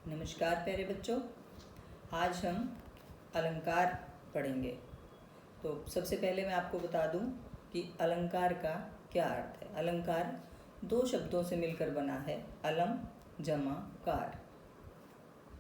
नमस्कार प्यारे बच्चों, आज हम अलंकार पढ़ेंगे। तो सबसे पहले मैं आपको बता दूं कि अलंकार का क्या अर्थ है। अलंकार दो शब्दों से मिलकर बना है, अलम जमा कार।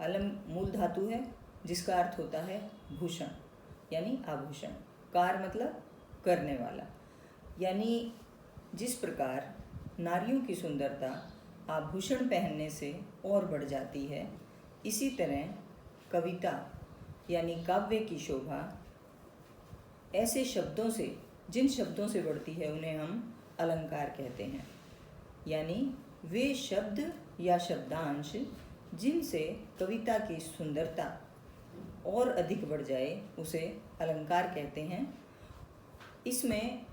अलम मूल धातु है जिसका अर्थ होता है भूषण यानी आभूषण। कार मतलब करने वाला। यानी जिस प्रकार नारियों की सुंदरता आभूषण पहनने से और बढ़ जाती है, इसी तरह कविता यानी काव्य की शोभा ऐसे शब्दों से, जिन शब्दों से बढ़ती है उन्हें हम अलंकार कहते हैं। यानी वे शब्द या शब्दांश जिनसे कविता की सुंदरता और अधिक बढ़ जाए उसे अलंकार कहते हैं। इसमें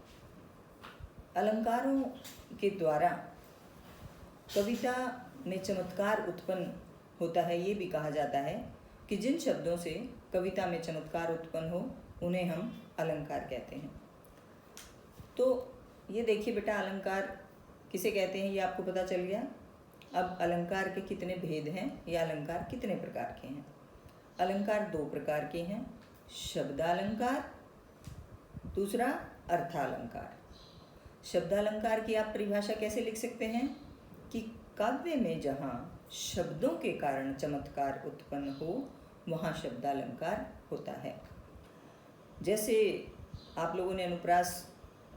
अलंकारों के द्वारा कविता में चमत्कार उत्पन्न होता है। ये भी कहा जाता है कि जिन शब्दों से कविता में चमत्कार उत्पन्न हो उन्हें हम अलंकार कहते हैं। तो ये देखिए बेटा, अलंकार किसे कहते हैं ये आपको पता चल गया। अब अलंकार के कितने भेद हैं या अलंकार कितने प्रकार के हैं। अलंकार दो प्रकार के हैं, शब्दालंकार, दूसरा अर्थालंकार। शब्दालंकार की आप परिभाषा कैसे लिख सकते हैं कि काव्य में जहाँ शब्दों के कारण चमत्कार उत्पन्न हो वहाँ शब्दालंकार होता है। जैसे आप लोगों ने अनुप्रास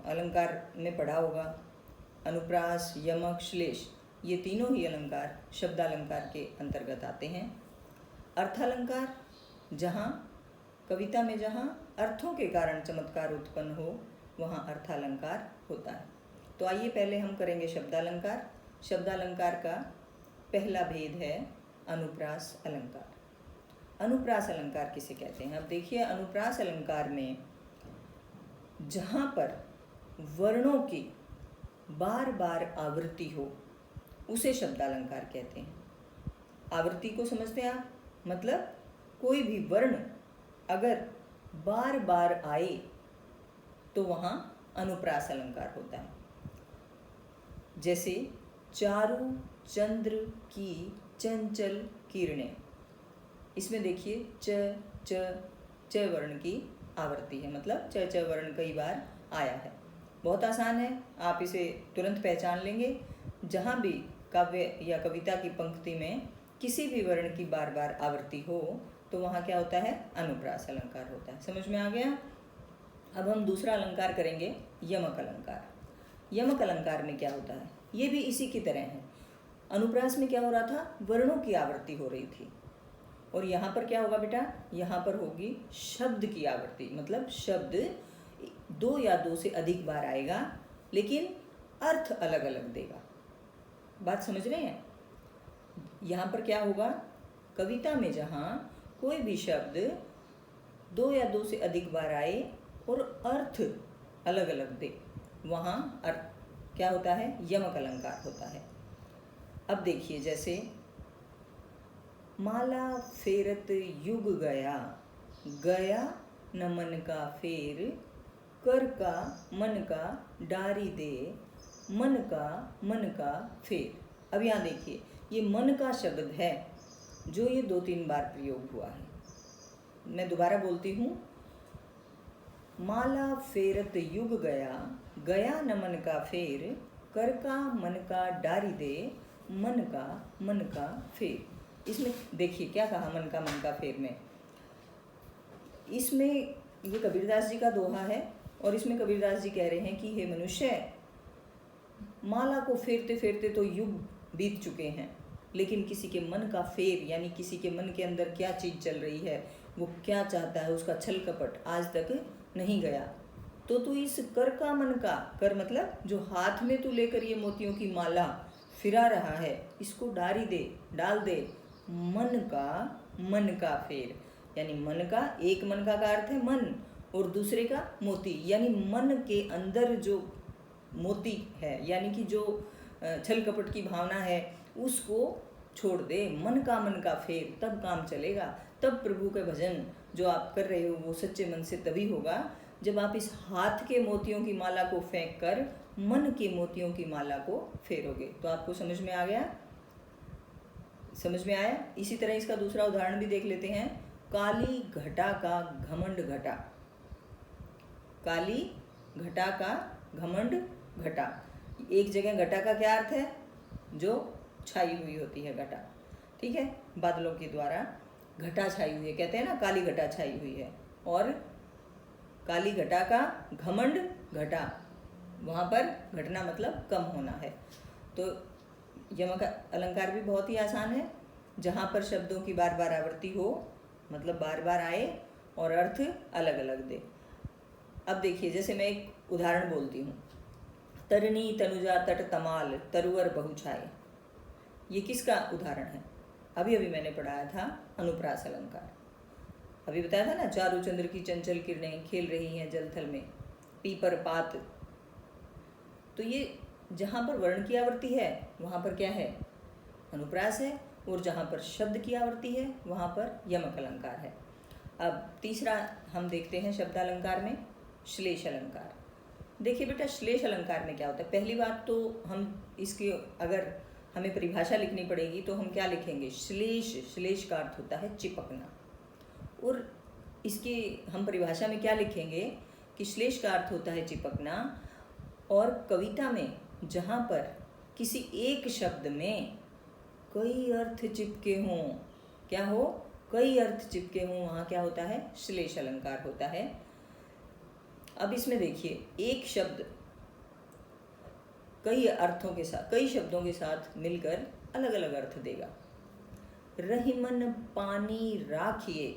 अलंकार में पढ़ा होगा। अनुप्रास, यमक, श्लेष ये तीनों ही अलंकार शब्दालंकार के अंतर्गत आते हैं। अर्थालंकार जहाँ कविता में जहाँ अर्थों के कारण चमत्कार उत्पन्न हो वहाँ अर्थालंकार होता है। तो आइए पहले हम करेंगे शब्दालंकार। शब्दालंकार का पहला भेद है अनुप्रास अलंकार। अनुप्रास अलंकार किसे कहते हैं। अब देखिए, अनुप्रास अलंकार में जहाँ पर वर्णों की बार बार आवृत्ति हो उसे शब्दालंकार कहते हैं। आवृत्ति को समझते हैं आप, मतलब कोई भी वर्ण अगर बार बार आए तो वहाँ अनुप्रास अलंकार होता है। जैसे चारु चंद्र की चंचल किरणें, इसमें देखिए च वर्ण की आवृत्ति है, मतलब च वर्ण कई बार आया है। बहुत आसान है, आप इसे तुरंत पहचान लेंगे। जहाँ भी काव्य या कविता की पंक्ति में किसी भी वर्ण की बार बार आवृत्ति हो तो वहाँ क्या होता है, अनुप्रास अलंकार होता है। समझ में आ गया। अब हम दूसरा अलंकार करेंगे, यमक अलंकार। यमक अलंकार में क्या होता है, ये भी इसी की तरह है। अनुप्रास में क्या हो रहा था, वर्णों की आवृत्ति हो रही थी, और यहाँ पर क्या होगा बेटा, यहाँ पर होगी शब्द की आवृत्ति। मतलब शब्द दो या दो से अधिक बार आएगा लेकिन अर्थ अलग अलग देगा। बात समझ रहे हैं। यहाँ पर क्या होगा, कविता में जहाँ कोई भी शब्द दो या दो से अधिक बार आए और अर्थ अलग अलग दे, वहाँ अर्थ क्या होता है, यमक अलंकार होता है। अब देखिए, जैसे माला फेरत युग गया, गया न मन का फेर, कर का मन का डारी दे, मन का फेर। अब यहाँ देखिए, ये मन का शब्द है जो ये दो तीन बार प्रयोग हुआ है। मैं दोबारा बोलती हूँ, माला फेरत युग गया, गया न मन का फेर, कर का मन का डारी दे, मन का फेर। इसमें देखिए क्या कहा, मन का फेर में, इसमें ये कबीरदास जी का दोहा है और इसमें कबीरदास जी कह रहे हैं कि हे मनुष्य, माला को फेरते फेरते तो युग बीत चुके हैं, लेकिन किसी के मन का फेर यानी किसी के मन के अंदर क्या चीज़ चल रही है, वो क्या चाहता है, उसका छल कपट आज तक नहीं गया। तो तू इस कर का मन का, कर मतलब जो हाथ में तू लेकर ये मोतियों की माला फिरा रहा है, इसको डारी दे, डाल दे, मन का फेर। यानी मन का, एक मन का अर्थ है मन, और दूसरे का मोती, यानी मन के अंदर जो मोती है यानी कि जो छल कपट की भावना है उसको छोड़ दे। मन का फेर, तब काम चलेगा, तब प्रभु के भजन जो आप कर रहे हो वो सच्चे मन से तभी होगा जब आप इस हाथ के मोतियों की माला को फेंक कर मन के मोतियों की माला को फेरोगे। तो आपको समझ में आ गया। समझ में आया? इसी तरह इसका दूसरा उदाहरण भी देख लेते हैं। काली घटा का घमंड घटा। काली घटा का घमंड घटा। एक जगह घटा का क्या अर्थ है? जो छाई हुई होती है घटा, ठीक है, बादलों के द्वारा घटा छाई हुई है, कहते हैं ना काली घटा छाई हुई है। और काली घटा का घमंड घटा, वहाँ पर घटना मतलब कम होना है। तो यमक अलंकार भी बहुत ही आसान है, जहाँ पर शब्दों की बार बार आवृत्ति हो, मतलब बार बार आए और अर्थ अलग अलग दे। अब देखिए, जैसे मैं एक उदाहरण बोलती हूँ, तरनी तनुजा तट तमाल तरुवर बहु छाए। ये किसका उदाहरण है? अभी अभी मैंने पढ़ाया था अनुप्रास अलंकार। अभी बताया था ना, चारु चंद्र की चंचल किरणें खेल रही हैं जल थल में, पीपर पात। तो ये जहाँ पर वर्ण की आवृत्ति है वहाँ पर क्या है? अनुप्रास है। और जहाँ पर शब्द की आवृत्ति है वहाँ पर यमक अलंकार है। अब तीसरा हम देखते हैं शब्दालंकार में श्लेष अलंकार। देखिए बेटा, श्लेष अलंकार में क्या होता है? पहली बात तो हम इसकी अगर हमें परिभाषा लिखनी पड़ेगी तो हम क्या लिखेंगे? श्लेष। श्लेष का अर्थ होता है चिपकना। और इसकी हम परिभाषा में क्या लिखेंगे कि श्लेष का अर्थ होता है चिपकना। और कविता में जहाँ पर किसी एक शब्द में कई अर्थ चिपके हों, क्या हो? कई अर्थ चिपके हों, वहाँ क्या होता है? श्लेष अलंकार होता है। अब इसमें देखिए, एक शब्द कई अर्थों के साथ, कई शब्दों के साथ मिलकर अलग अलग अर्थ देगा। रहीमन पानी राखिए,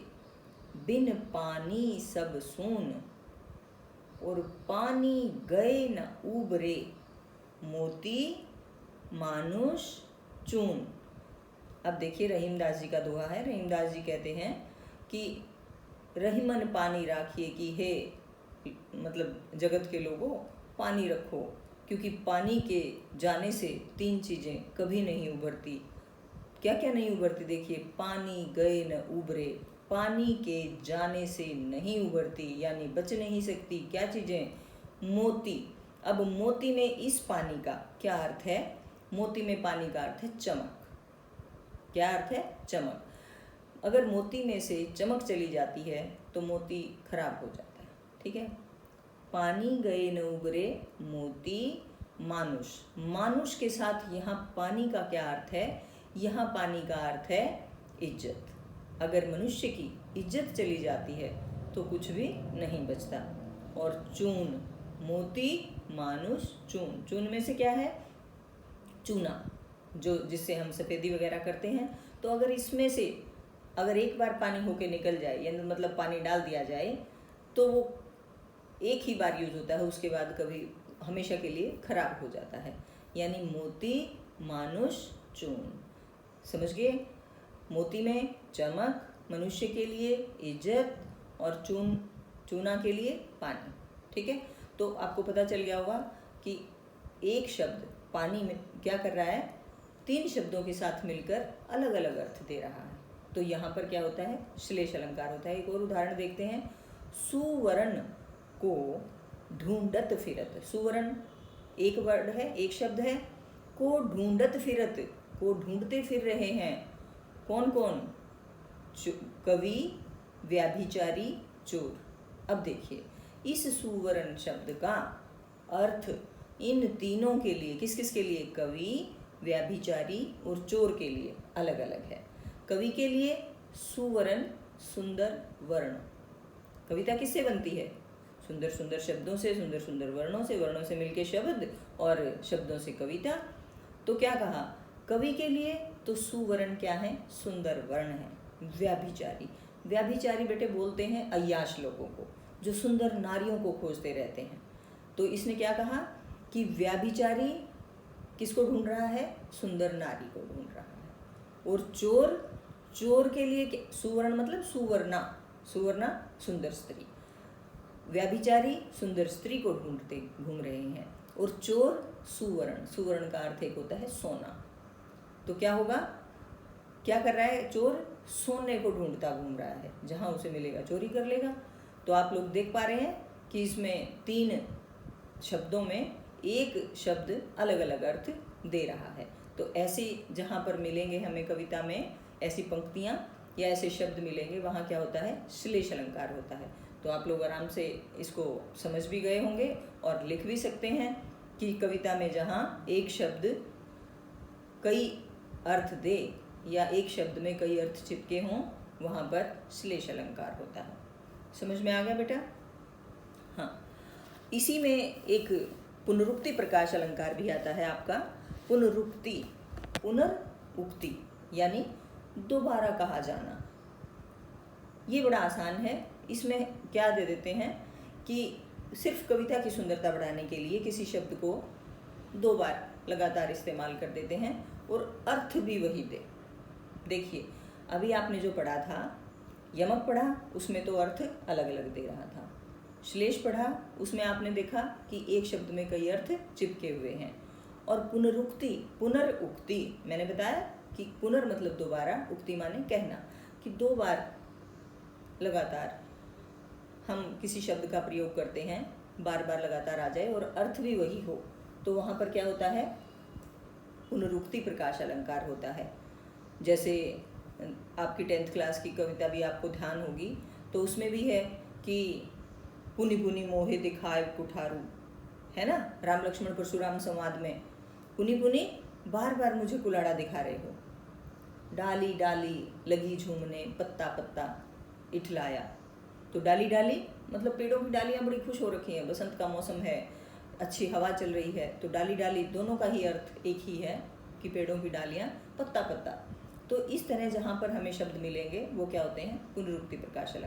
बिन पानी सब सून, और पानी गए न उबरे, मोती मानुष चून। अब देखिए, रहीमदास जी का दोहा है। रहीमदास जी कहते हैं कि रहीमन पानी राखिए, कि हे मतलब जगत के लोगों पानी रखो, क्योंकि पानी के जाने से तीन चीज़ें कभी नहीं उभरती। क्या क्या नहीं उभरती? देखिए, पानी गए न उबरे, पानी के जाने से नहीं उभरती, यानी बच नहीं सकती। क्या चीज़ें? मोती। अब मोती में इस पानी का क्या अर्थ है? मोती में पानी का अर्थ है चमक। क्या अर्थ है? चमक। अगर मोती में से चमक चली जाती है तो मोती खराब हो जाता है, ठीक है। पानी गए न उबरे, मोती मानुष। मानुष के साथ यहाँ पानी का क्या अर्थ है? यहाँ पानी का अर्थ है इज्जत। अगर मनुष्य की इज्जत चली जाती है तो कुछ भी नहीं बचता। और चून, मोती मानुष चून। चून में से क्या है? चूना, जो जिससे हम सफ़ेदी वगैरह करते हैं। तो अगर इसमें से अगर एक बार पानी होके निकल जाए, यानी मतलब पानी डाल दिया जाए, तो वो एक ही बार यूज होता है, उसके बाद कभी हमेशा के लिए खराब हो जाता है। यानी मोती मानुष चून। समझ गए? मोती में चमक, मनुष्य के लिए इज्जत, और चूना के लिए पानी, ठीक है। तो आपको पता चल गया होगा कि एक शब्द पानी में क्या कर रहा है? तीन शब्दों के साथ मिलकर अलग अलग अर्थ दे रहा है। तो यहाँ पर क्या होता है? श्लेष अलंकार होता है। एक और उदाहरण देखते हैं। सुवर्ण को ढूंढत फिरत। सुवर्ण एक वर्ड है, एक शब्द है। को ढूंढत फिरत, को ढूंढते फिर रहे हैं। कौन कौन? कवि, व्याभिचारी, चोर। अब देखिए, इस सुवर्ण शब्द का अर्थ इन तीनों के लिए, किस किस के लिए? कवि, व्याभिचारी और चोर के लिए अलग अलग है। कवि के लिए सुवर्ण, सुंदर वर्ण। कविता किससे बनती है? सुंदर सुंदर शब्दों से, सुंदर सुंदर वर्णों से, वर्णों से मिलके शब्द, और शब्दों से कविता। तो क्या कहा? कवि के लिए तो सुवर्ण क्या है? सुंदर वर्ण है। व्याभिचारी, व्याभिचारी बेटे बोलते हैं अय्याश लोगों को, जो सुंदर नारियों को खोजते रहते हैं। तो इसने क्या कहा कि व्याभिचारी किसको ढूंढ रहा है? सुंदर नारी को ढूंढ रहा है। और चोर, चोर के लिए सुवर्ण मतलब सुवर्णा, सुवर्णा सुंदर स्त्री। व्याभिचारी सुंदर स्त्री को ढूंढते घूम रहे हैं, और चोर सुवर्ण, सुवर्ण का अर्थ एक होता है सोना। तो क्या होगा? क्या कर रहा है चोर? सोने को ढूंढता घूम रहा है, जहां उसे मिलेगा चोरी कर लेगा। तो आप लोग देख पा रहे हैं कि इसमें तीन शब्दों में एक शब्द अलग अलग अर्थ दे रहा है। तो ऐसी जहाँ पर मिलेंगे हमें कविता में ऐसी पंक्तियाँ या ऐसे शब्द मिलेंगे, वहाँ क्या होता है, श्लेष अलंकार होता है। तो आप लोग आराम से इसको समझ भी गए होंगे और लिख भी सकते हैं कि कविता में जहाँ एक शब्द कई अर्थ दे या एक शब्द में कई अर्थ चिपके हों, वहाँ पर श्लेष अलंकार होता है। समझ में आ गया बेटा? हाँ, इसी में एक पुनरुक्ति प्रकाश अलंकार भी आता है आपका। पुनरुक्ति, पुनरुक्ति यानी दोबारा कहा जाना। ये बड़ा आसान है। इसमें क्या दे देते हैं कि सिर्फ कविता की सुंदरता बढ़ाने के लिए किसी शब्द को 2 बार लगातार इस्तेमाल कर देते हैं और अर्थ भी वही दे। देखिए, अभी आपने जो पढ़ा था, यमक पढ़ा, उसमें तो अर्थ अलग अलग दे रहा था। श्लेष पढ़ा, उसमें आपने देखा कि एक शब्द में कई अर्थ चिपके हुए हैं। और पुनरुक्ति, पुनरुक्ति, मैंने बताया कि पुनर मतलब दोबारा, उक्ति माने कहना, कि 2 बार लगातार हम किसी शब्द का प्रयोग करते हैं, बार बार लगातार आ जाए और अर्थ भी वही हो, तो वहाँ पर क्या होता है, पुनरुक्ति प्रकाश अलंकार होता है। जैसे आपकी 10th क्लास की कविता भी आपको ध्यान होगी, तो उसमें भी है कि पुनि पुनि मोहे दिखाए कुठारू, है ना, राम लक्ष्मण परशुराम संवाद में पुनि पुनि बार बार मुझे कुलाड़ा दिखा रहे हो। डाली डाली लगी झूमने, पत्ता पत्ता इठलाया, तो डाली डाली मतलब पेड़ों की डालियाँ बड़ी खुश हो रखी हैं, बसंत का मौसम है, अच्छी हवा चल रही है, तो डाली डाली दोनों का ही अर्थ एक ही है कि पेड़ों की डालियाँ, पत्ता पत्ता। तो इस तरह जहाँ पर हमें शब्द मिलेंगे वो क्या होते हैं, पुनरुक्ति प्रकाश अलंकार।